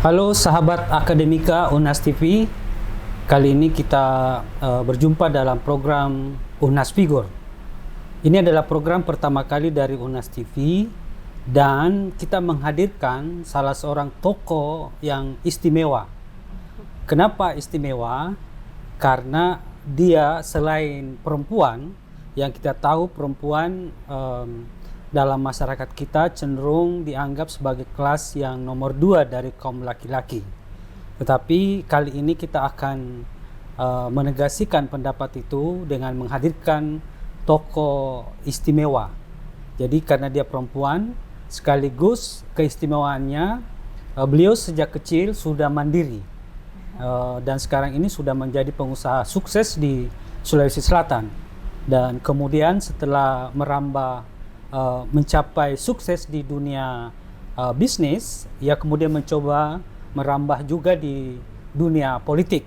Halo sahabat Akademika Unas TV. Kali ini kita berjumpa dalam program Unas Figur. Ini adalah program pertama kali dari Unas TV dan kita menghadirkan salah seorang tokoh yang istimewa. Kenapa istimewa? Karena dia selain perempuan, yang kita tahu perempuan dalam masyarakat kita cenderung dianggap sebagai kelas yang nomor 2 dari kaum laki-laki. Tetapi kali ini kita akan menegasikan pendapat itu dengan menghadirkan tokoh istimewa. Jadi karena dia perempuan, sekaligus keistimewaannya beliau sejak kecil sudah mandiri dan sekarang ini sudah menjadi pengusaha sukses di Sulawesi Selatan. Dan kemudian setelah merambah mencapai sukses di dunia bisnis, ia kemudian mencoba merambah juga di dunia politik,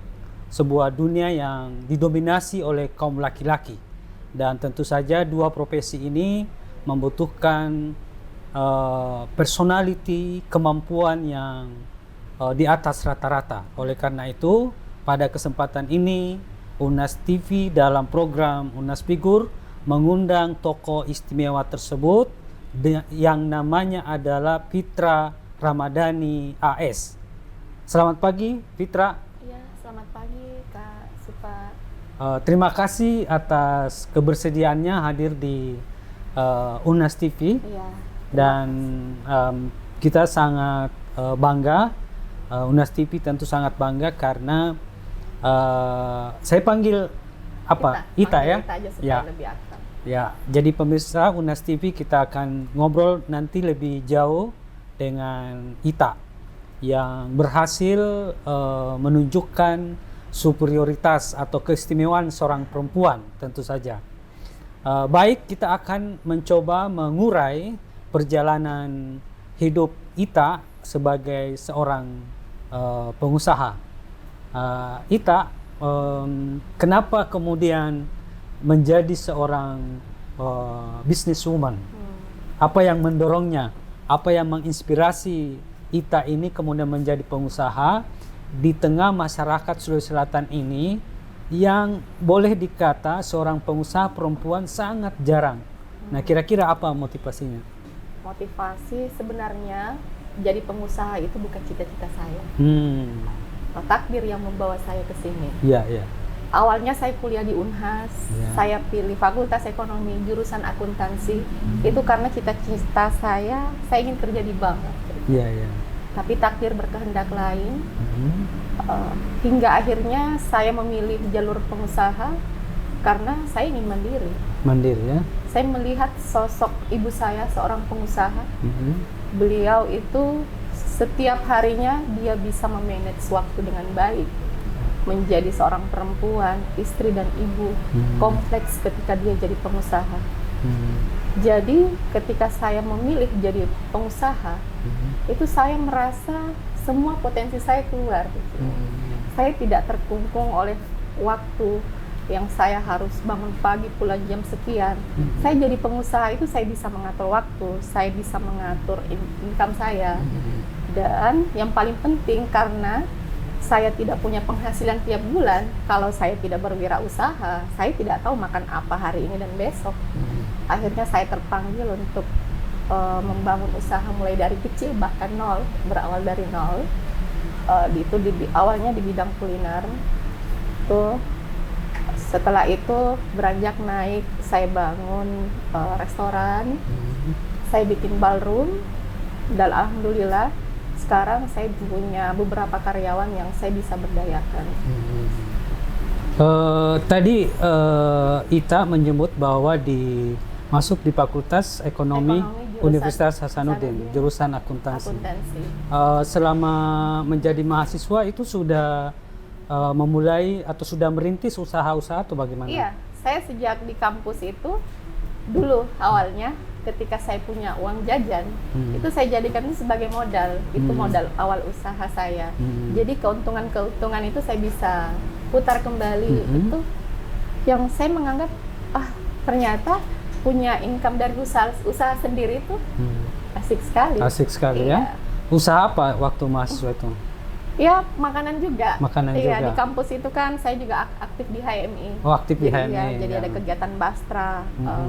sebuah dunia yang didominasi oleh kaum laki-laki. Dan tentu saja dua profesi ini membutuhkan personality, kemampuan yang di atas rata-rata. Oleh karena itu, pada kesempatan ini Unas TV dalam program Unas Figur mengundang tokoh istimewa tersebut yang namanya adalah Fitra Ramadhani AS. Selamat pagi Fitra. Iya, selamat pagi Kak Supa. Terima kasih atas kebersediaannya hadir di Unas TV. Iya. Dan kita sangat bangga, Unas TV tentu sangat bangga karena saya panggil apa? Ita ya? Ita aja supaya ya. lebih akrab. Ya, jadi pemirsa Unas TV kita akan ngobrol nanti lebih jauh dengan Ita yang berhasil menunjukkan superioritas atau keistimewaan seorang perempuan tentu saja. Baik, kita akan mencoba mengurai perjalanan hidup Ita sebagai seorang pengusaha. Ita, kenapa kemudian menjadi seorang businesswoman? Apa yang mendorongnya? Apa yang menginspirasi Ita ini kemudian menjadi pengusaha di tengah masyarakat Sulawesi Selatan ini yang boleh dikata seorang pengusaha perempuan sangat jarang. Nah, kira-kira apa motivasinya? Motivasi sebenarnya jadi pengusaha itu bukan cita-cita saya. Takdir yang membawa saya ke sini. Iya, iya. Awalnya saya kuliah di Unhas, saya pilih Fakultas Ekonomi jurusan akuntansi. Itu karena cita-cita saya ingin kerja di bank. Iya, iya. Tapi takdir berkehendak lain. Hingga akhirnya saya memilih jalur pengusaha karena saya ingin mandiri. Mandiri ya. Saya melihat sosok ibu saya seorang pengusaha. Beliau itu setiap harinya dia bisa memanage waktu dengan baik. Menjadi seorang perempuan, istri dan ibu, kompleks ketika dia jadi pengusaha. Jadi ketika saya memilih jadi pengusaha, itu saya merasa semua potensi saya keluar. Saya tidak terkungkung oleh waktu yang saya harus bangun pagi pulang jam sekian. Saya jadi pengusaha itu saya bisa mengatur waktu, saya bisa mengatur income saya. Dan yang paling penting karena saya tidak punya penghasilan tiap bulan, kalau saya tidak berwirausaha, saya tidak tahu makan apa hari ini dan besok. Akhirnya saya terpanggil untuk membangun usaha mulai dari kecil, bahkan nol, berawal dari nol. Awalnya di bidang kuliner. Setelah itu beranjak naik, saya bangun restoran, saya bikin ballroom, dan alhamdulillah sekarang saya punya beberapa karyawan yang saya bisa berdayakan. Tadi Ita menyebut bahwa masuk di Fakultas Ekonomi Universitas Hasanuddin, jurusan akuntansi. Selama menjadi mahasiswa itu sudah memulai atau sudah merintis usaha-usaha atau bagaimana? Iya, saya sejak di kampus itu dulu awalnya ketika saya punya uang jajan, itu saya jadikan itu sebagai modal. Itu modal awal usaha saya. Jadi keuntungan-keuntungan itu saya bisa putar kembali. Itu yang saya menganggap, ternyata punya income dari usaha sendiri itu asik sekali. Asik sekali ya. Usaha apa waktu mahasiswa itu? Ya, makanan juga. Makanan iya, juga. di kampus itu kan saya juga aktif di HMI. Oh, aktif di Jadi, HMI. jadi ada kegiatan bastra,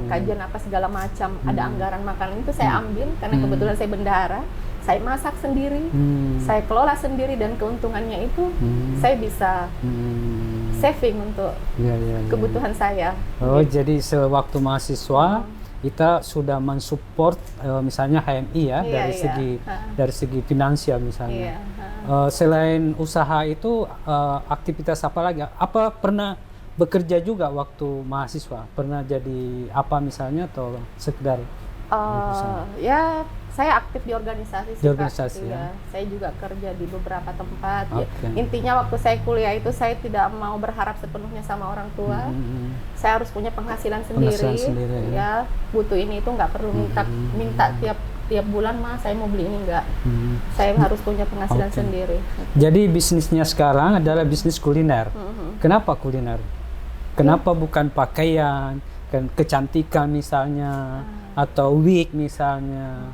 kajian apa segala macam, ada anggaran makanan itu saya ambil karena kebetulan saya bendahara. Saya masak sendiri, saya kelola sendiri, dan keuntungannya itu saya bisa saving untuk kebutuhan saya. Oh, jadi sewaktu mahasiswa kita sudah mensupport misalnya HMI ya, dari segi finansial misalnya. Selain usaha itu aktivitas apa lagi? Apa pernah bekerja juga waktu mahasiswa? Pernah jadi apa misalnya atau sekedar ya, saya aktif di organisasi. Di organisasi, ya. Saya juga kerja di beberapa tempat. Ya. Intinya waktu saya kuliah itu saya tidak mau berharap sepenuhnya sama orang tua. Saya harus punya penghasilan sendiri. Ya, butuh ini itu nggak perlu minta tiap bulan, mah saya mau beli ini enggak. Saya harus punya penghasilan sendiri. Jadi bisnisnya sekarang adalah bisnis kuliner. Kenapa kuliner? Kenapa bukan pakaian, kecantikan misalnya, atau wig misalnya?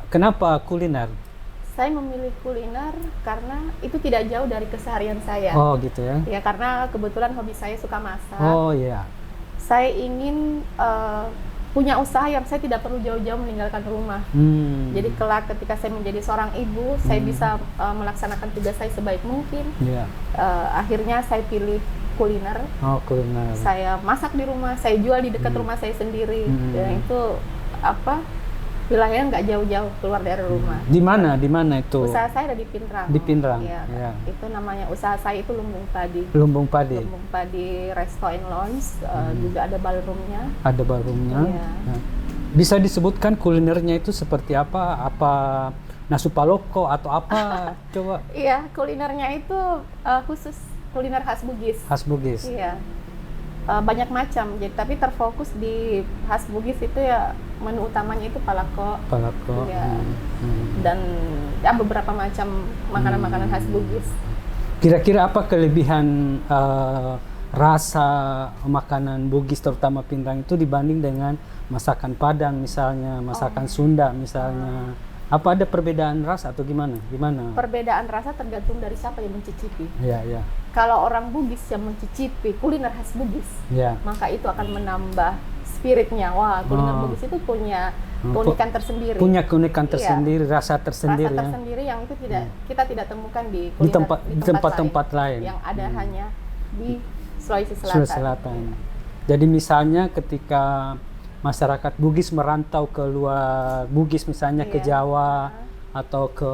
Kenapa kuliner? Saya memilih kuliner karena itu tidak jauh dari keseharian saya. Oh, gitu ya? Ya, karena kebetulan hobi saya suka masak. Oh, iya. Saya ingin punya usaha yang saya tidak perlu jauh-jauh meninggalkan rumah. Jadi kelak ketika saya menjadi seorang ibu, saya bisa melaksanakan tugas saya sebaik mungkin. Akhirnya saya pilih kuliner. Oh, kuliner. Saya masak di rumah, saya jual di dekat rumah saya sendiri. Dan itu wilayahnya nggak jauh-jauh keluar dari rumah. Di mana? Di mana itu? Usaha saya ada di Pinrang. Di Pinrang. Ya. Itu namanya usaha saya itu Lumbung Padi. Lumbung Padi. Lumbung Padi Resto and Lounge, juga ada ballroomnya. Ada ballroomnya. Ya. Bisa disebutkan kulinernya itu seperti apa? Apa nasu paloko atau apa? Coba. Iya, kulinernya itu khusus kuliner khas Bugis. Khas Bugis. Iya. Banyak macam, jadi tapi terfokus di khas Bugis itu ya, menu utamanya itu palako. Ya. Dan ya beberapa macam makanan-makanan khas Bugis. Kira-kira apa kelebihan rasa makanan Bugis terutama Pinrang itu dibanding dengan masakan Padang misalnya, masakan Sunda misalnya? Apa ada perbedaan rasa atau gimana? Perbedaan rasa tergantung dari siapa yang mencicipi. Iya. Kalau orang Bugis yang mencicipi kuliner khas Bugis, maka itu akan menambah spiritnya. Wah, kuliner Bugis itu punya keunikan tersendiri. Punya keunikan tersendiri, rasa tersendiri. Rasa tersendiri yang itu kita tidak temukan di kuliner di tempat lain. Yang ada hanya di Sulawesi Selatan. Jadi misalnya ketika masyarakat Bugis merantau ke luar Bugis misalnya ke Jawa atau ke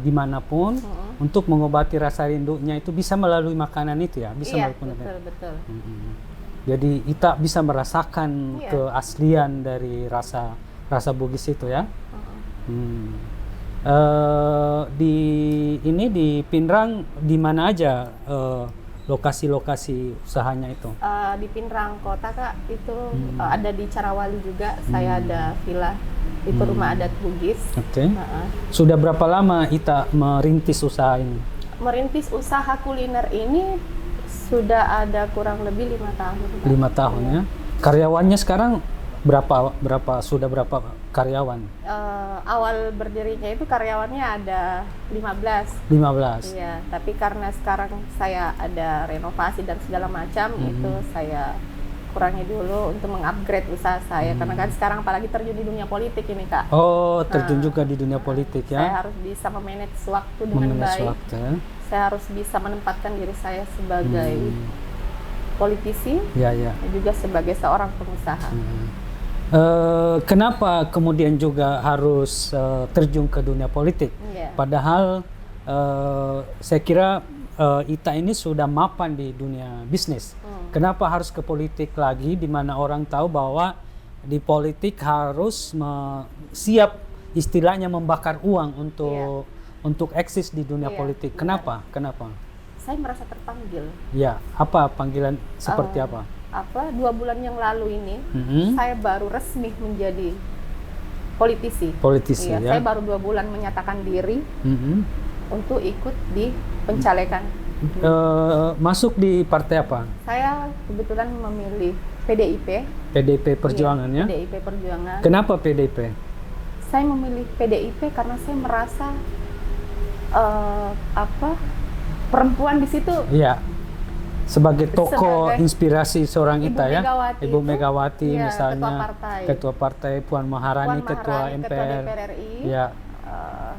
dimanapun untuk mengobati rasa rindunya itu bisa melalui makanan itu ya, bisa melalui betul. Jadi kita bisa merasakan keaslian dari rasa Bugis itu ya. Di Pinrang di mana aja lokasi-lokasi usahanya itu? Di Pinrang Kota, Kak, itu ada di Carawali juga. Saya ada villa, itu rumah adat Bugis. Sudah berapa lama Ita merintis usaha ini? Merintis usaha kuliner ini sudah ada kurang lebih 5 tahun. 5 tahun ya. Karyawannya sekarang berapa karyawan? Awal berdirinya itu karyawannya ada 15. Iya, tapi karena sekarang saya ada renovasi dan segala macam, itu saya kurangi dulu untuk mengupgrade usaha saya. Karena kan sekarang apalagi terjun di dunia politik ini, Kak. Oh, terjun juga di dunia politik ya. Saya harus bisa memanage waktu dengan baik. Saya harus bisa menempatkan diri saya sebagai politisi, dan juga sebagai seorang pengusaha. Kenapa kemudian juga harus terjun ke dunia politik? Padahal saya kira Ita ini sudah mapan di dunia bisnis. Kenapa harus ke politik lagi, di mana orang tahu bahwa di politik harus siap istilahnya membakar uang untuk eksis di dunia politik. Kenapa? Saya merasa terpanggil. Ya, apa panggilan seperti apa? 2 bulan yang lalu ini saya baru resmi menjadi politisi. Ya. Saya baru 2 bulan menyatakan diri untuk ikut di pencalekan. Masuk di partai apa? Saya kebetulan memilih PDIP. PDIP Perjuangan ya? PDIP Perjuangan. Kenapa PDIP? Saya memilih PDIP karena saya merasa perempuan di situ. Iya. Sebagai tokoh Sebagai inspirasi seorang Ibu Ita ya. Megawati Ibu itu, Megawati iya, misalnya. Ketua partai. Puan Maharani, ketua Ketua MPR. DPR RI. Ya.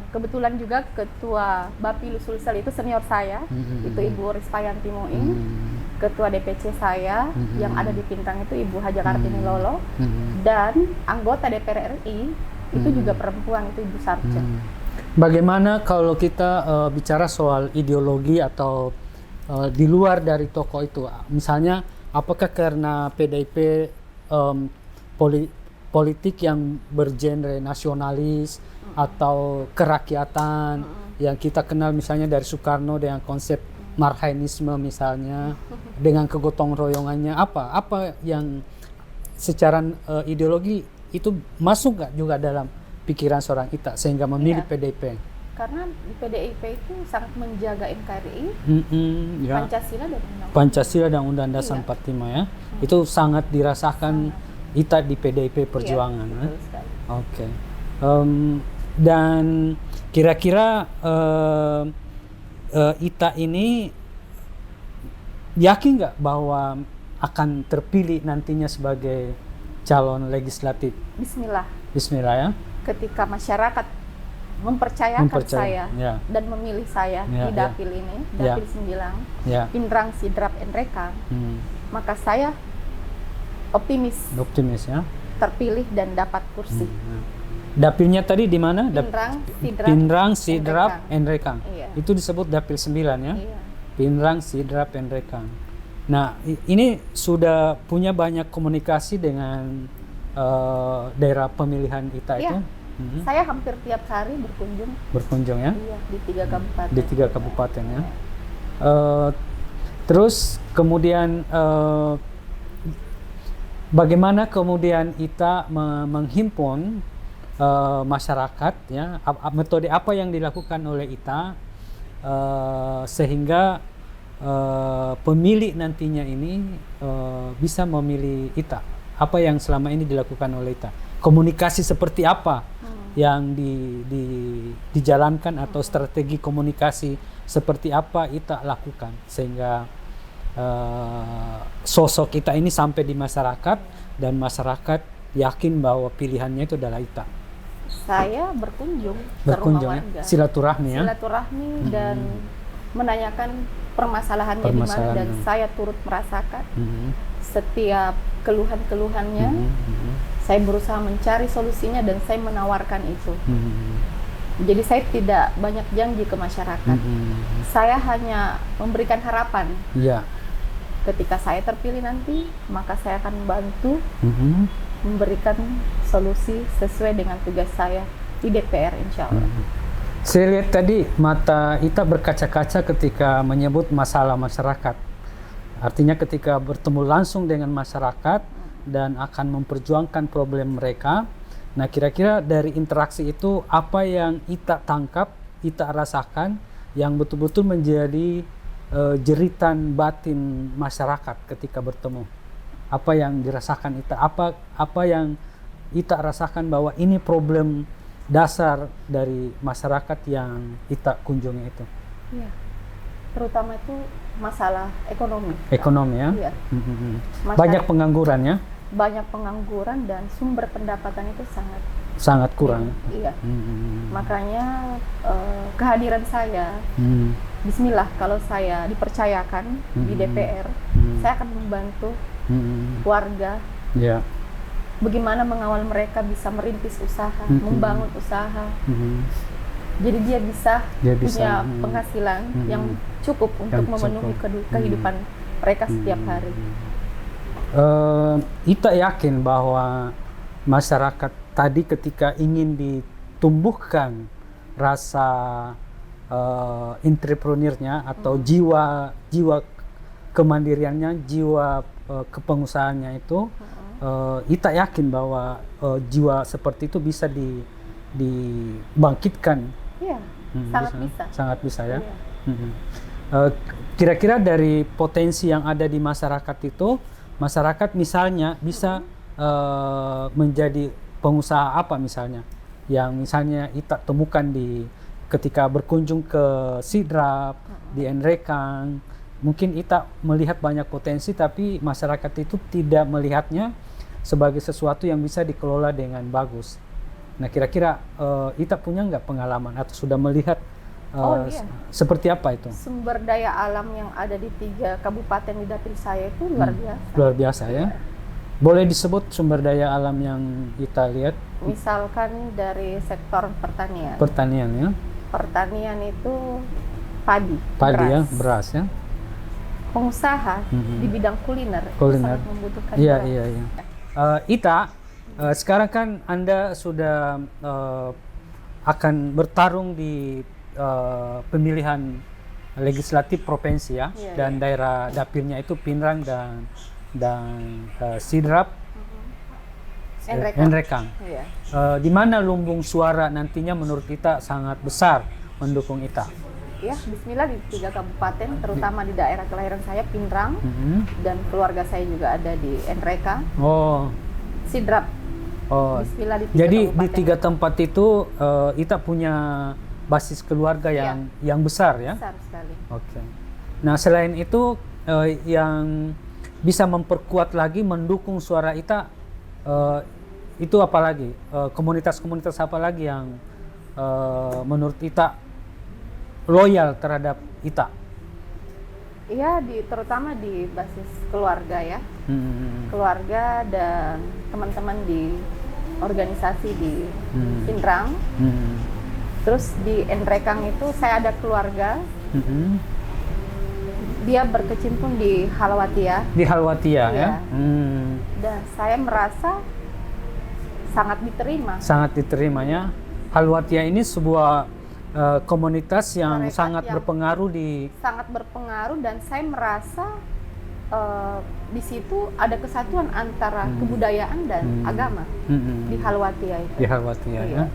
Kebetulan juga ketua Bapilu Sulsel itu senior saya, itu Ibu Rispayanti Moing. Ketua DPC saya yang ada di Pindrang itu Ibu Haja Kartini Lolo. Dan anggota DPR RI itu juga perempuan, itu Ibu Sarja. Bagaimana kalau kita bicara soal ideologi atau di luar dari tokoh itu, misalnya apakah karena PDIP politik yang bergenre nasionalis atau kerakyatan yang kita kenal misalnya dari Soekarno dengan konsep marhainisme misalnya dengan kegotong royongannya, apa yang secara ideologi itu masuk nggak juga dalam pikiran seorang Ita sehingga memilih PDIP? Karena di PDIP itu sangat menjaga NKRI, ya. Pancasila dan Undang-Undang. Pancasila dan Undang Dasar 45 ya. Itu sangat dirasakan Ita di PDIP Perjuangan. Iya, Oke. Dan kira-kira Ita ini yakin nggak bahwa akan terpilih nantinya sebagai calon legislatif? Bismillah. Bismillah ya. Ketika masyarakat mempercayakan saya dan memilih saya di dapil ini, dapil 9, Pindrang, Sidrap, Rekang, maka saya optimis ya, terpilih dan dapat kursi. Dapilnya tadi di mana? Pindrang, Sidrap, Rekang. Itu disebut dapil 9 ya. Iya. Pindrang, Sidrap, Rekang. Nah, ini sudah punya banyak komunikasi dengan daerah pemilihan Ita itu. Saya hampir tiap hari berkunjung ya. Iya, di 3 kabupaten. Di 3 kabupaten ya. Terus kemudian bagaimana kemudian Ita menghimpun masyarakat ya, metode apa yang dilakukan oleh Ita sehingga pemilih nantinya ini bisa memilih Ita? Apa yang selama ini dilakukan oleh Ita? Komunikasi seperti apa yang dijalankan atau strategi komunikasi seperti apa Ita lakukan sehingga sosok Ita ini sampai di masyarakat dan masyarakat yakin bahwa pilihannya itu adalah Ita? Saya berkunjung ke ya? rumah warga, silaturahmi dan menanyakan permasalahannya di mana, dan saya turut merasakan setiap keluhan-keluhannya. Saya berusaha mencari solusinya dan saya menawarkan itu. Jadi saya tidak banyak janji ke masyarakat. Saya hanya memberikan harapan. Ketika saya terpilih nanti, maka saya akan membantu memberikan solusi sesuai dengan tugas saya di DPR, insya Allah. Saya lihat tadi mata Ita berkaca-kaca ketika menyebut masalah masyarakat. Artinya ketika bertemu langsung dengan masyarakat dan akan memperjuangkan problem mereka. Nah, kira-kira dari interaksi itu apa yang Ita tangkap, Ita rasakan yang betul-betul menjadi jeritan batin masyarakat ketika bertemu? Apa yang dirasakan Ita? Apa yang Ita rasakan bahwa ini problem dasar dari masyarakat yang Ita kunjungi itu? Iya. Terutama itu masalah ekonomi. Ekonomi ya? Iya. Banyak pengangguran ya? Banyak pengangguran dan sumber pendapatan itu sangat kurang. Iya. Makanya kehadiran saya, bismillah, kalau saya dipercayakan di DPR, saya akan membantu warga. Bagaimana mengawal mereka bisa merintis usaha, membangun usaha. Jadi dia bisa punya penghasilan yang cukup untuk memenuhi kehidupan mereka setiap hari. Ita yakin bahwa masyarakat tadi ketika ingin ditumbuhkan rasa entrepreneurnya atau jiwa kemandiriannya, jiwa kepengusahaannya itu, Ita yakin bahwa jiwa seperti itu bisa dibangkitkan. Iya, sangat bisa ya. Kira-kira dari potensi yang ada di masyarakat itu, masyarakat misalnya bisa menjadi pengusaha apa misalnya yang misalnya Ita temukan di ketika berkunjung ke Sidrap, di Nrekang, mungkin Ita melihat banyak potensi, tapi masyarakat itu tidak melihatnya sebagai sesuatu yang bisa dikelola dengan bagus. Nah, kira-kira Ita punya nggak pengalaman atau sudah melihat seperti apa itu? Sumber daya alam yang ada di 3 kabupaten di dapil saya itu luar biasa. Luar biasa ya. Boleh disebut sumber daya alam yang Ita lihat? Misalkan dari sektor pertanian. Pertanian ya. Pertanian itu padi, Padi beras. ya, beras ya. Pengusaha di bidang kuliner, Kuliner. sangat membutuhkan Iya, beras. iya, iya. Ita, sekarang kan Anda sudah akan bertarung di pemilihan legislatif provinsi ya, Iya, dan daerah dapilnya itu Pinrang dan Sidrap, Nrekang. Iya. Di mana lumbung suara nantinya menurut kita sangat besar mendukung Ita? Ya, bismillah di 3 kabupaten, terutama di daerah kelahiran saya, Pinrang, dan keluarga saya juga ada di Nrekang, Oh, Sidrap. oh. Bismillah di 3 Jadi di kabupaten. 3 tempat itu Ita punya basis keluarga yang besar ya? Besar sekali. Oke. Nah, selain itu yang bisa memperkuat lagi mendukung suara Ita, itu apa lagi? Komunitas-komunitas apa lagi yang menurut Ita loyal terhadap Ita? Iya, terutama di basis keluarga ya. Keluarga dan teman-teman di organisasi di Pinrang. Terus di Nrekang itu saya ada keluarga. Dia berkecimpung di Halwatia. Di Halwatia ya? Iya. Dan saya merasa sangat diterima. Sangat diterimanya. Halwatia ini sebuah komunitas yang Mereka sangat yang berpengaruh di... Sangat berpengaruh, dan saya merasa di situ ada kesatuan antara kebudayaan dan agama di Halwatia itu. Di Halwatia ya? Iya.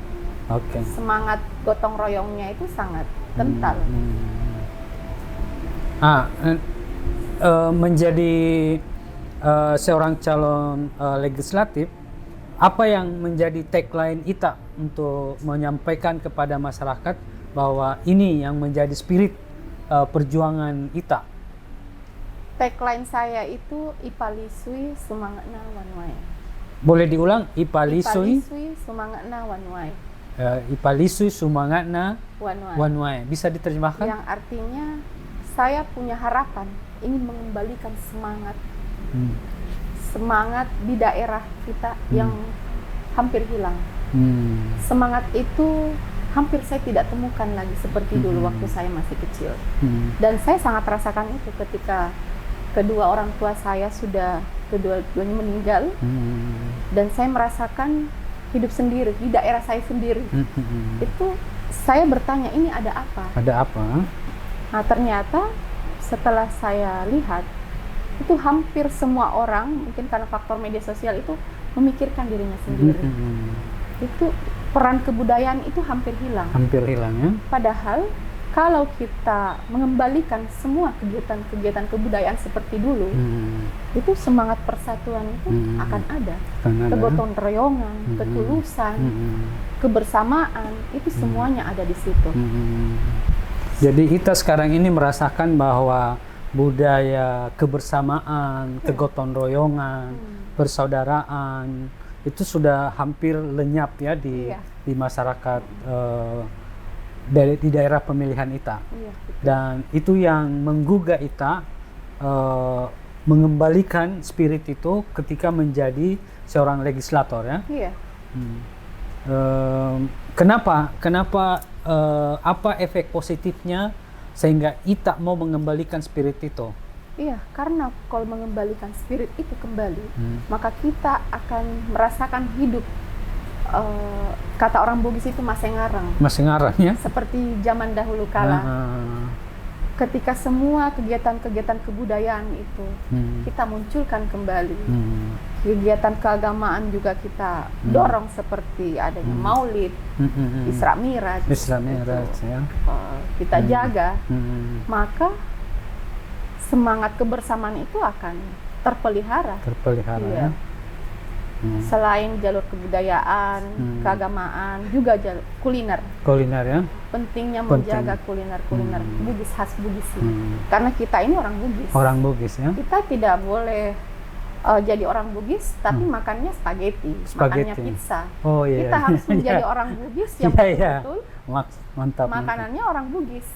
Oke. Semangat gotong royongnya itu sangat kental. Menjadi seorang calon legislatif, apa yang menjadi tagline Ita untuk menyampaikan kepada masyarakat bahwa ini yang menjadi spirit perjuangan Ita? Tagline saya itu Ipalisui Sumangana Wanwai. Boleh diulang? Ipalisui Sumangana Wanwai. Ipalisui Sumangana Wanwai. Wanwai. Bisa diterjemahkan? Yang artinya saya punya harapan ingin mengembalikan semangat di daerah kita yang hampir hilang. Semangat itu hampir saya tidak temukan lagi seperti dulu waktu saya masih kecil. Dan saya sangat rasakan itu ketika kedua orang tua saya sudah kedua-duanya meninggal. Dan saya merasakan hidup sendiri di daerah saya sendiri. Itu saya bertanya, ini ada apa? Ada apa? Nah, ternyata setelah saya lihat, itu hampir semua orang, mungkin karena faktor media sosial itu, memikirkan dirinya sendiri. Itu peran kebudayaan itu hampir hilang. Hampir hilang ya. Padahal kalau kita mengembalikan semua kegiatan-kegiatan kebudayaan seperti dulu, itu semangat persatuan itu akan ada. Kegotong royongan, ketulusan, kebersamaan, itu semuanya ada di situ. Jadi Ita sekarang ini merasakan bahwa budaya kebersamaan, kegotong royongan, persaudaraan itu sudah hampir lenyap ya di masyarakat di daerah pemilihan Ita. Dan itu yang menggugah Ita mengembalikan spirit itu ketika menjadi seorang legislator ya. Iya. Kenapa apa efek positifnya sehingga Ita mau mengembalikan spirit itu? Iya, karena kalau mengembalikan spirit itu kembali, maka kita akan merasakan hidup. Kata orang Bugis itu masengarang. Masengarang ya? Seperti zaman dahulu kala. Ketika semua kegiatan-kegiatan kebudayaan itu kita munculkan kembali. Kegiatan keagamaan juga kita dorong seperti adanya Maulid, Isra Miraj. Isra Miraj ya. Kita jaga. Maka semangat kebersamaan itu akan terpelihara. Terpelihara iya. ya. Selain jalur kebudayaan, keagamaan, juga jalur kuliner. Kuliner ya. Pentingnya menjaga kuliner Bugis, khas Bugis ini. Karena kita ini orang Bugis. Orang Bugis ya. Kita tidak boleh jadi orang Bugis tapi makannya spaghetti, makannya pizza. Oh iya. Kita harus menjadi orang Bugis yang betul-betul mantap. Makanannya orang Bugis.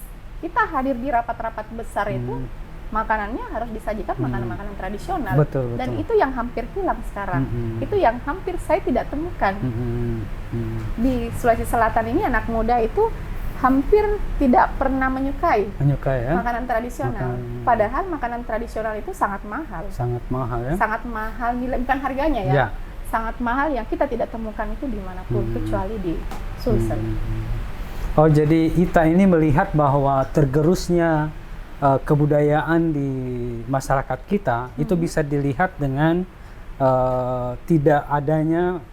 Kita hadir di rapat-rapat besar itu, makanannya harus disajikan makanan-makanan tradisional. Betul. Dan itu yang hampir hilang sekarang. Itu yang hampir saya tidak temukan. Di Sulawesi Selatan ini anak muda itu hampir tidak pernah menyukai ya? makanan tradisional. Padahal makanan tradisional itu sangat mahal. Sangat mahal ya? Sangat mahal, bukan harganya ya. Ya. Sangat mahal yang kita tidak temukan itu dimanapun, kecuali di Sulsel. Oh, jadi Ita ini melihat bahwa tergerusnya kebudayaan di masyarakat kita itu bisa dilihat dengan tidak adanya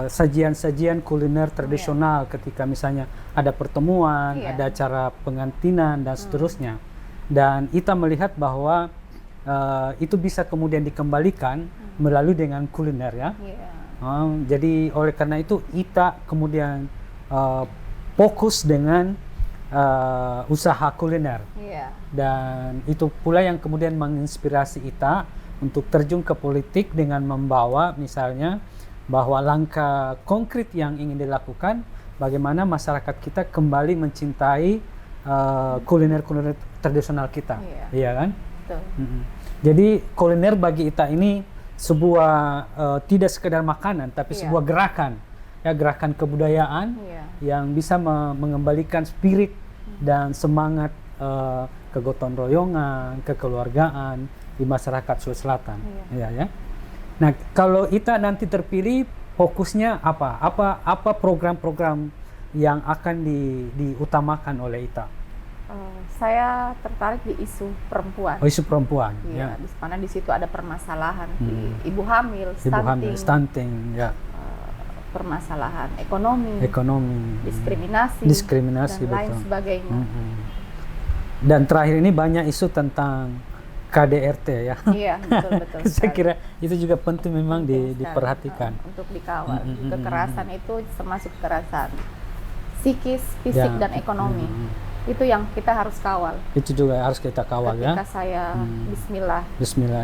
sajian-sajian kuliner tradisional ketika misalnya ada pertemuan, ada acara pengantinan dan seterusnya. Dan Ita melihat bahwa itu bisa kemudian dikembalikan melalui dengan kuliner ya. Jadi oleh karena itu Ita kemudian fokus dengan usaha kuliner. Dan itu pula yang kemudian menginspirasi Ita untuk terjun ke politik dengan membawa misalnya bahwa langkah konkret yang ingin dilakukan bagaimana masyarakat kita kembali mencintai kuliner-kuliner tradisional kita. Iya kan? Betul. Jadi kuliner bagi Ita ini sebuah tidak sekedar makanan tapi sebuah gerakan. Ya, gerakan kebudayaan yang bisa mengembalikan spirit dan semangat kegotong royongan, kekeluargaan di masyarakat Sulawesi Selatan. Ya. Nah, kalau Ita nanti terpilih, fokusnya apa? Apa program-program yang akan diutamakan oleh Ita? Saya tertarik di isu perempuan. Oh, isu perempuan. Iya, di mana di situ ada permasalahan di ibu hamil, stunting, ya. Permasalahan ekonomi, diskriminasi dan lain sebagainya. Dan terakhir ini banyak isu tentang KDRT ya. Iya, betul. Saya kira itu juga penting memang diperhatikan. Untuk dikawal. Kekerasan itu termasuk kekerasan psikis, fisik dan ekonomi. Itu yang kita harus kawal. Itu juga harus kita kawal. Ketika saya Bismillah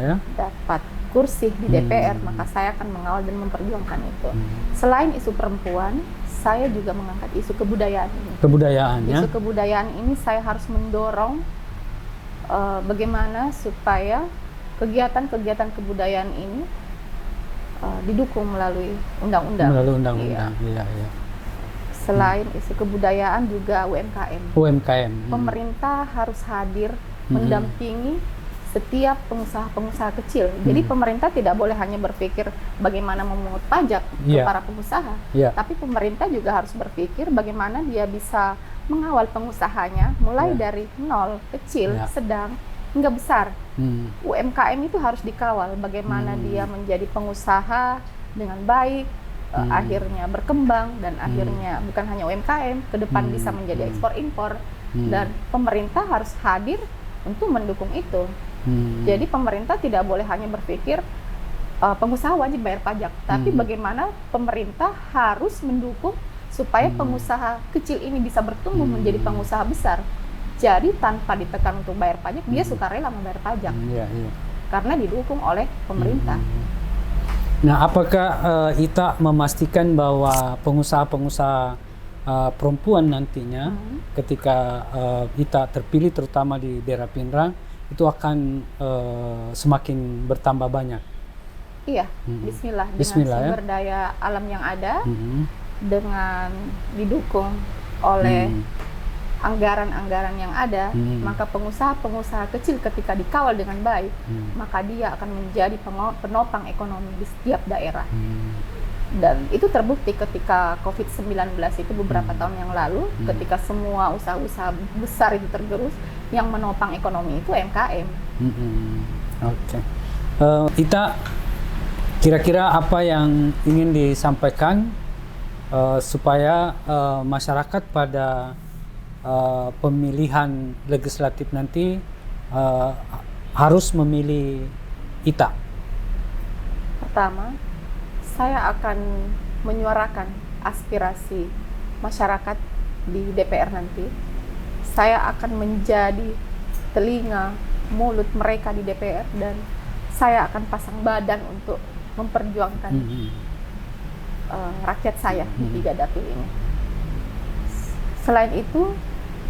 ya. Dapat kursi di DPR, maka saya akan mengawal dan memperjuangkan itu. Selain isu perempuan, saya juga mengangkat isu kebudayaan ini. Isu kebudayaan ini saya harus mendorong bagaimana supaya kegiatan-kegiatan kebudayaan ini didukung melalui undang-undang. Iya. Selain isu kebudayaan juga UMKM. Pemerintah harus hadir mendampingi setiap pengusaha-pengusaha kecil. Jadi pemerintah tidak boleh hanya berpikir bagaimana memungut pajak ke para pengusaha, tapi pemerintah juga harus berpikir bagaimana dia bisa mengawal pengusahanya mulai dari nol, kecil, sedang, hingga besar. UMKM itu harus dikawal bagaimana dia menjadi pengusaha dengan baik, akhirnya berkembang dan akhirnya bukan hanya UMKM, ke depan bisa menjadi ekspor-impor. Dan pemerintah harus hadir untuk mendukung itu. Jadi pemerintah tidak boleh hanya berpikir pengusaha wajib bayar pajak, tapi bagaimana pemerintah harus mendukung supaya pengusaha kecil ini bisa bertumbuh menjadi pengusaha besar. Jadi tanpa ditekan untuk bayar pajak, dia sukarela membayar pajak karena didukung oleh pemerintah. Nah, apakah Ita memastikan bahwa pengusaha-pengusaha perempuan nantinya ketika Ita terpilih terutama di daerah Pinrang itu akan semakin bertambah banyak? Iya, Bismillah. Dengan sumber daya alam yang ada, dengan didukung oleh anggaran-anggaran yang ada, maka pengusaha-pengusaha kecil ketika dikawal dengan baik, maka dia akan menjadi penopang ekonomi di setiap daerah. Dan itu terbukti ketika COVID-19 itu beberapa tahun yang lalu, ketika semua usaha-usaha besar itu tergerus, yang menopang ekonomi itu UMKM. Oke. Ita, kira-kira apa yang ingin disampaikan supaya masyarakat pada pemilihan legislatif nanti harus memilih Ita? Pertama, saya akan menyuarakan aspirasi masyarakat di DPR nanti. Saya akan menjadi telinga, mulut mereka di DPR, dan saya akan pasang badan untuk memperjuangkan rakyat saya di 3 dapil ini. Selain itu,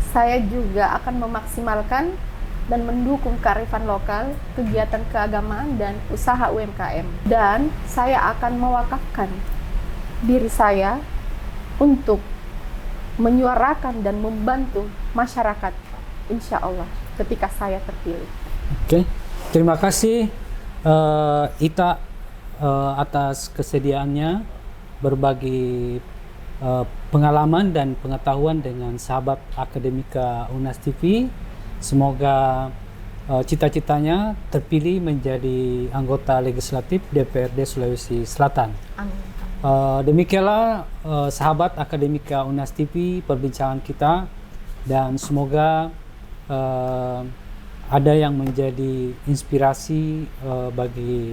saya juga akan memaksimalkan dan mendukung kearifan lokal, kegiatan keagamaan, dan usaha UMKM. Dan saya akan mewakafkan diri saya untuk menyuarakan dan membantu masyarakat, insya Allah, ketika saya terpilih. Oke, terima kasih Ita atas kesediaannya berbagi pengalaman dan pengetahuan dengan sahabat Akademika Unas TV. Semoga cita-citanya terpilih menjadi anggota legislatif DPRD Sulawesi Selatan. Amin. Demikianlah sahabat Akademika Unas TV perbincangan kita, dan semoga ada yang menjadi inspirasi bagi